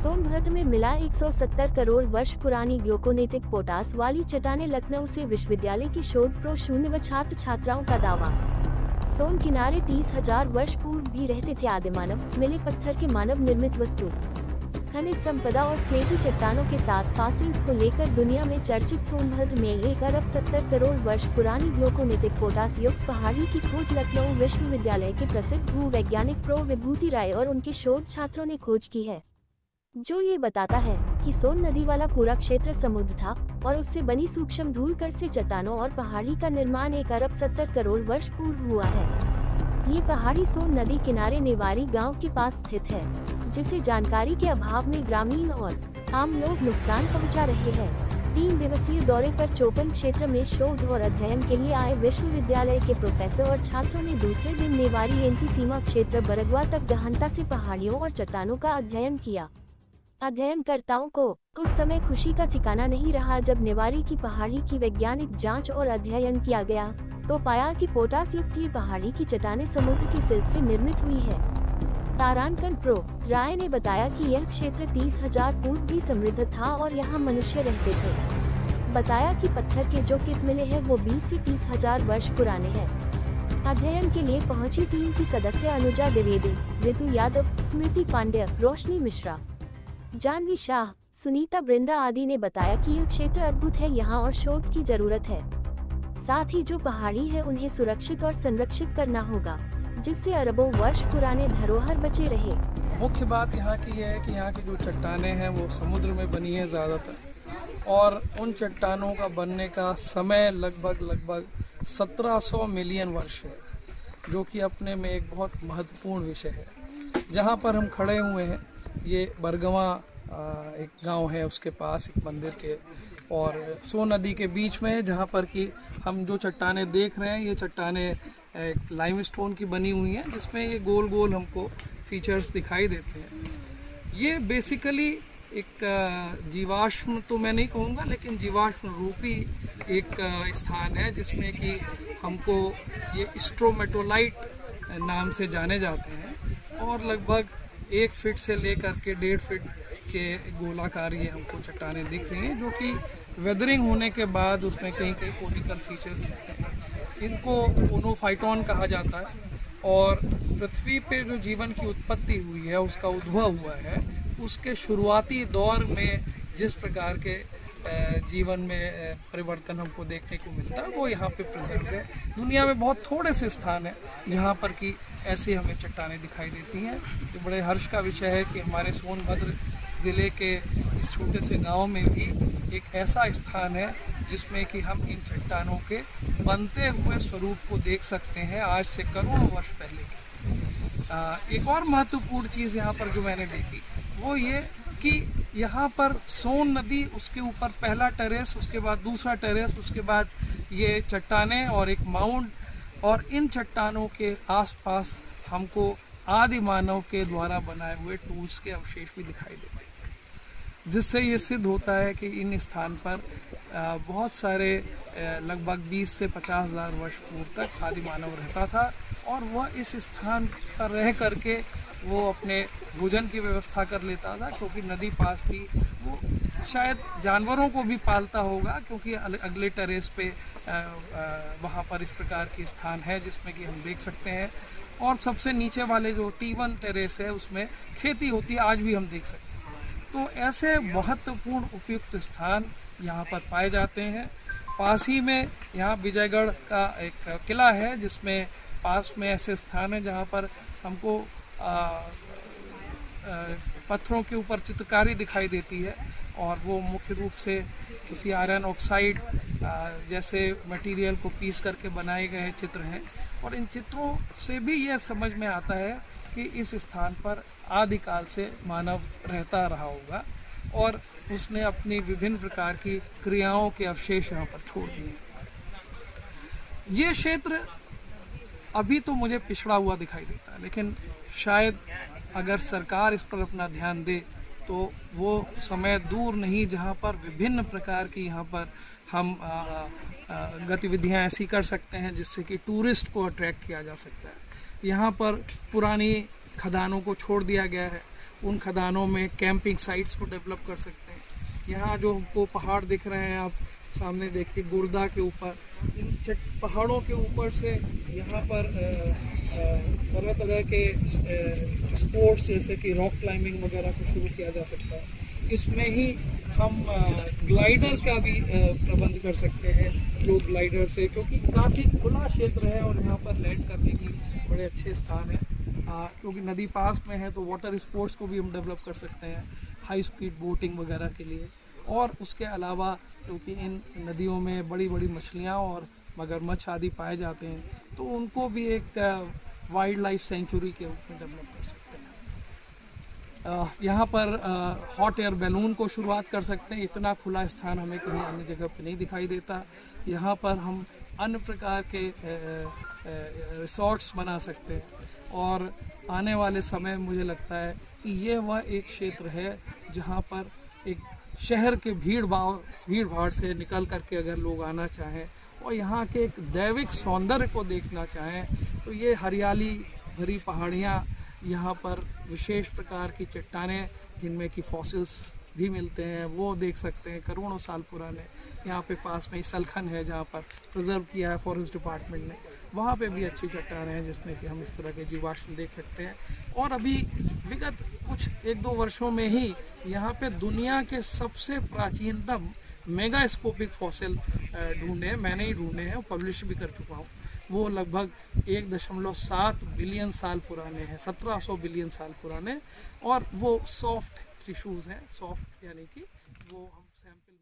सोनभद्र में मिला 170 करोड़ वर्ष पुरानी ग्लूकोनेटिक पोटास वाली चट्टानें। लखनऊ से विश्वविद्यालय की शोध प्रो शून्य व छात्र छात्राओं का दावा। सोन किनारे 30,000 वर्ष पूर्व भी रहते थे आदिमानव। मिले पत्थर के मानव निर्मित वस्तु, खनिज संपदा और स्लेटी चट्टानों के साथ फॉसिल्स को लेकर दुनिया में चर्चित सोनभद्र में 1 अरब 70 करोड़ वर्ष पुरानी ग्लूकोनेटिक पोटास युक्त पहाड़ी की खोज लखनऊ विश्वविद्यालय के प्रसिद्ध भूवैज्ञानिक प्रो विभूति राय और उनके शोध छात्रों ने खोज की है, जो ये बताता है कि सोन नदी वाला पूरा क्षेत्र समुद्र था और उससे बनी सूक्ष्म धूल कण से चट्टानों और पहाड़ी का निर्माण 1 अरब 70 करोड़ वर्ष पूर्व हुआ है। ये पहाड़ी सोन नदी किनारे नेवारी गांव के पास स्थित है, जिसे जानकारी के अभाव में ग्रामीण और आम लोग नुकसान पहुंचा रहे हैं। 3 दिवसीय दौरे पर चोपन क्षेत्र में शोध और अध्ययन के लिए आए विश्वविद्यालय के प्रोफेसर और छात्रों ने दूसरे दिन नेवारी एमपी सीमा क्षेत्र बरगवा तक गहनता से पहाड़ियों और चट्टानों का अध्ययन किया। अध्ययनकर्ताओं को उस समय खुशी का ठिकाना नहीं रहा जब नेवारी की पहाड़ी की वैज्ञानिक जांच और अध्ययन किया गया तो पाया कि पोटास युक्त ये पहाड़ी की चट्टानें समुद्र की सिल्ट से निर्मित हुई है। तारांकन प्रो राय ने बताया कि यह क्षेत्र 30,000 पूर्व भी समृद्ध था और यहाँ मनुष्य रहते थे। बताया कि पत्थर के जो किट मिले हैं वो 20 से 30,000 वर्ष पुराने हैं। अध्ययन के लिए पहुंची टीम की सदस्य अनुजा द्विवेदी, ऋतु यादव, स्मृति पांड्य, रोशनी मिश्रा, जानवी शाह, सुनीता बृंदा आदि ने बताया कि यह क्षेत्र अद्भुत है, यहाँ और शोध की जरूरत है। साथ ही जो पहाड़ी है उन्हें सुरक्षित और संरक्षित करना होगा, जिससे अरबों वर्ष पुराने धरोहर बचे रहे। मुख्य बात यहाँ की है कि यहाँ की जो चट्टानें हैं वो समुद्र में बनी है ज़्यादातर, और उन चट्टानों का बनने का समय लगभग 1700 मिलियन वर्ष है, जो कि अपने में एक बहुत महत्वपूर्ण विषय है। जहाँ पर हम खड़े हुए हैं ये बरगवा एक गांव है, उसके पास एक मंदिर के, और सोन नदी के बीच में है, जहाँ पर कि हम जो चट्टानें देख रहे हैं ये चट्टानें एक लाइमस्टोन की बनी हुई हैं, जिसमें ये गोल गोल हमको फीचर्स दिखाई देते हैं। ये बेसिकली एक जीवाश्म तो मैं नहीं कहूँगा, लेकिन जीवाश्म रूपी एक स्थान है, जिसमें कि हमको ये स्ट्रोमेटोलाइट नाम से जाने जाते हैं, और लगभग 1 फीट से लेकर के 1.5 फीट के गोलाकार ये हमको चट्टानें दिख रही हैं, जो कि वेदरिंग होने के बाद उसमें कहीं कोटिकल फीचर्स दिखते हैं। इनको ओनोफाइटोन कहा जाता है, और पृथ्वी पे जो जीवन की उत्पत्ति हुई है, उसका उद्भव हुआ है, उसके शुरुआती दौर में जिस प्रकार के जीवन में परिवर्तन हमको देखने को मिलता है वो यहाँ पे प्रेजेंट है। दुनिया में बहुत थोड़े से स्थान हैं जहाँ पर कि ऐसी हमें चट्टानें दिखाई देती हैं। तो बड़े हर्ष का विषय है कि हमारे सोनभद्र ज़िले के इस छोटे से गांव में भी एक ऐसा स्थान है जिसमें कि हम इन चट्टानों के बनते हुए स्वरूप को देख सकते हैं, आज से करोड़ों वर्ष पहले की। एक और महत्वपूर्ण चीज़ यहाँ पर जो मैंने देखी वो ये कि यहाँ पर सोन नदी, उसके ऊपर पहला टेरेस, उसके बाद दूसरा टेरेस, उसके बाद ये चट्टानें और एक माउंट, और इन चट्टानों के आसपास हमको आदि मानव के द्वारा बनाए हुए टूल्स के अवशेष भी दिखाई देते हैं, जिससे ये सिद्ध होता है कि इन स्थान पर बहुत सारे लगभग 20 से 50,000 वर्ष पूर्व तक आदि मानव रहता था, और वह इस स्थान पर रह करके वो अपने भोजन की व्यवस्था कर लेता था, क्योंकि नदी पास थी। वो शायद जानवरों को भी पालता होगा, क्योंकि अगले टेरेस पे वहाँ पर इस प्रकार की स्थान है जिसमें कि हम देख सकते हैं, और सबसे नीचे वाले जो T1 टेरेस है उसमें खेती होती है, आज भी हम देख सकते हैं। तो ऐसे महत्वपूर्ण उपयुक्त स्थान यहाँ पर पाए जाते हैं। पास ही में यहाँ विजयगढ़ का एक किला है, जिसमें पास में ऐसे स्थान है जहाँ पर हमको पत्थरों के ऊपर चित्रकारी दिखाई देती है, और वो मुख्य रूप से किसी आयरन ऑक्साइड जैसे मटेरियल को पीस करके बनाए गए चित्र हैं। और इन चित्रों से भी यह समझ में आता है कि इस स्थान पर आदिकाल से मानव रहता रहा होगा, और उसने अपनी विभिन्न प्रकार की क्रियाओं के अवशेष यहाँ पर छोड़ दिए। ये क्षेत्र अभी तो मुझे पिछड़ा हुआ दिखाई देता है, लेकिन शायद अगर सरकार इस पर अपना ध्यान दे तो वो समय दूर नहीं जहाँ पर विभिन्न प्रकार की यहाँ पर हम गतिविधियाँ ऐसी कर सकते हैं जिससे कि टूरिस्ट को अट्रैक्ट किया जा सकता है। यहाँ पर पुरानी खदानों को छोड़ दिया गया है, उन खदानों में कैंपिंग साइट्स को डेवलप कर सकते हैं। यहाँ जो हमको पहाड़ दिख रहे हैं, आप सामने देखिए गुर्दा के ऊपर, इन पहाड़ों के ऊपर से यहाँ पर तरह तरह के स्पोर्ट्स जैसे कि रॉक क्लाइंबिंग वगैरह को शुरू किया जा सकता है। इसमें ही हम ग्लाइडर का भी प्रबंध कर सकते हैं, फ्लो ग्लाइडर से, क्योंकि काफ़ी खुला क्षेत्र है और यहाँ पर लैंड करने की बड़े अच्छे स्थान हैं। क्योंकि नदी पास में है तो वाटर स्पोर्ट्स को भी हम डेवलप कर सकते हैं, हाई स्पीड बोटिंग वगैरह के लिए। और उसके अलावा क्योंकि इन नदियों में बड़ी बड़ी मछलियाँ और मगरमच्छ आदि पाए जाते हैं, तो उनको भी एक वाइल्ड लाइफ सेंचुरी के रूप में डेवलप कर सकते हैं। यहाँ पर हॉट एयर बैलून को शुरुआत कर सकते हैं। इतना खुला स्थान हमें कहीं अन्य जगह पे नहीं दिखाई देता। यहाँ पर हम अन्य प्रकार के रिसोर्ट्स बना सकते हैं और आने वाले समय मुझे लगता है कि ये वह एक क्षेत्र है जहाँ पर एक शहर के भीड़ भाड़ से निकल करके अगर लोग आना चाहें और यहाँ के एक दैविक सौंदर्य को देखना चाहें, तो ये हरियाली भरी पहाड़ियाँ, यहाँ पर विशेष प्रकार की चट्टानें जिनमें कि फॉसिल्स भी मिलते हैं, वो देख सकते हैं, करोड़ों साल पुराने। यहाँ पे पास में ही सलखन है जहाँ पर प्रिजर्व किया है फॉरेस्ट डिपार्टमेंट ने, वहाँ पे भी अच्छी चट्टानें हैं जिसमें कि हम इस तरह के जीवाश्म देख सकते हैं। और अभी विगत कुछ 1-2 वर्षों में ही यहाँ पे दुनिया के सबसे प्राचीनतम मेगास्कोपिक फॉसिल ढूंढे, मैंने ही ढूंढे हैं, पब्लिश भी कर चुका हूँ। वो लगभग 1.7 बिलियन साल पुराने हैं, 1700 बिलियन साल पुराने, और वो सॉफ्ट टिश्यूज़ हैं। सॉफ्ट यानी कि वो हम सैंपल